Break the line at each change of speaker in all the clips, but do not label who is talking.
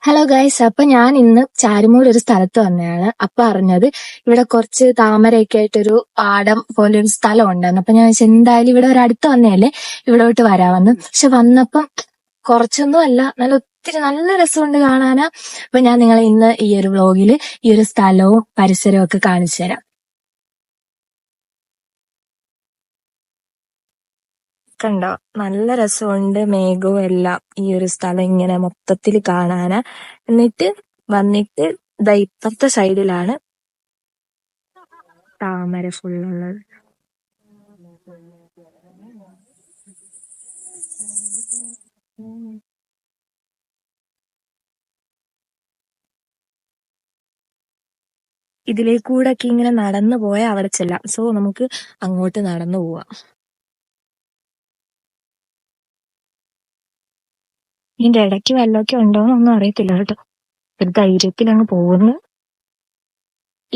Hello guys, അപ്പൊ ഞാൻ ഇന്ന് ചാരുമൂട് ഒരു സ്ഥലത്ത് വന്നതാണ്. അപ്പൊ അറിഞ്ഞത് ഇവിടെ കുറച്ച് താമരയൊക്കെ ആയിട്ടൊരു പാടം പോലെ ഒരു സ്ഥലം ഉണ്ടായിരുന്നു. അപ്പൊ ഞാൻ വെച്ചാൽ എന്തായാലും ഇവിടെ ഒരു അടുത്ത് വന്നതല്ലേ, ഇവിടോട്ട് വരാമെന്ന്. പക്ഷെ വന്നപ്പം കുറച്ചൊന്നും അല്ല, ഒത്തിരി നല്ല രസമുണ്ട് കാണാനാ. അപ്പൊ ഞാൻ നിങ്ങളെ ഇന്ന് ഈ ഒരു വ്ളോഗില് ഈ ഒരു സ്ഥലവും പരിസരവും ഒക്കെ കാണിച്ചു തരാം. കണ്ടോ, നല്ല രസമുണ്ട്, മേഘവും എല്ലാം. ഈ ഒരു സ്ഥലം ഇങ്ങനെ മൊത്തത്തിൽ കാണാനാ. എന്നിട്ട് വന്നിട്ട് ദാ ഇപ്പുറത്തെ സൈഡിലാണ് താമര ഫുള്ളുള്ളത്. ഇതിലേക്കൂടൊക്കെ ഇങ്ങനെ നടന്നു പോയാൽ അവിടെ ചെല്ലാം. സോ നമുക്ക് അങ്ങോട്ട് നടന്നു പോവാം. ഇതിന്റെ ഇടയ്ക്ക് വല്ലതൊക്കെ ഉണ്ടോന്നൊന്നും അറിയത്തില്ല കേട്ടോ. ഒരു ധൈര്യത്തിൽ അങ്ങ് പോകുന്നു.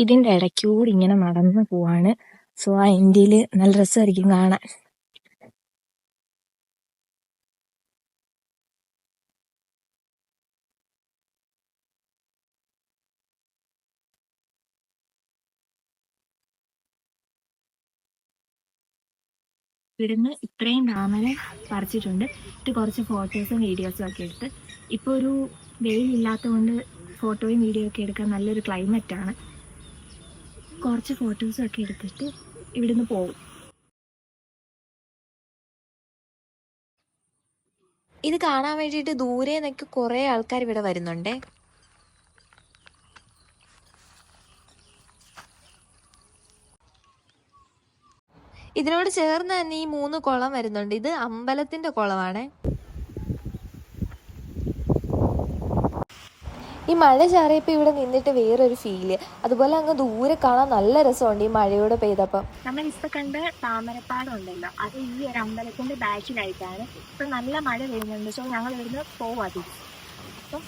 ഇതിന്റെ ഇടയ്ക്കൂടി ഇങ്ങനെ നടന്നു പോവാണ്. സോ ആ എൻഡില് നല്ല രസമായിരിക്കും കാണാൻ. ഇവിടുന്ന് ഇത്രയും താമര പറിച്ചിട്ടുണ്ട്. ഇത് കുറച്ച് ഫോട്ടോസും വീഡിയോസും ഒക്കെ എടുത്ത്. ഇപ്പൊ ഒരു വെയിലില്ലാത്തത് കൊണ്ട് ഫോട്ടോയും വീഡിയോ ഒക്കെ എടുക്കാൻ നല്ലൊരു ക്ലൈമറ്റ് ആണ്. കുറച്ച് ഫോട്ടോസും ഒക്കെ എടുത്തിട്ട് ഇവിടുന്ന് പോകും.
ഇത് കാണാൻ വേണ്ടിയിട്ട് ദൂരെ നിന്നൊക്കെ കുറേ ആൾക്കാർ ഇവിടെ വരുന്നുണ്ടേ. ഇതിനോട് ചേർന്ന് തന്നെ ഈ 3 കുളം വരുന്നുണ്ട്. ഇത് അമ്പലത്തിന്റെ കുളമാണേ. ഈ മഴ ചാറിയപ്പോൾ ഇവിടെ നിന്നിട്ട് വേറൊരു ഫീല്. അതുപോലെ അങ്ങ് ദൂരെ കാണാൻ നല്ല രസമുണ്ട് ഈ മഴയോടെ പെയ്തപ്പം.
നമ്മൾ ഇപ്പൊ കണ്ട താമരപ്പാടം ഉണ്ടല്ലോ, അത് ഈ ഒരു അമ്പലത്തിന്റെ ബാക്കിലായിട്ടാണ്. ഇപ്പൊ നല്ല മഴ പെയ്യുന്നുണ്ട്. സോ ഞങ്ങൾ ഇവിടുന്ന് പോവാ തിരിച്ച്. അപ്പം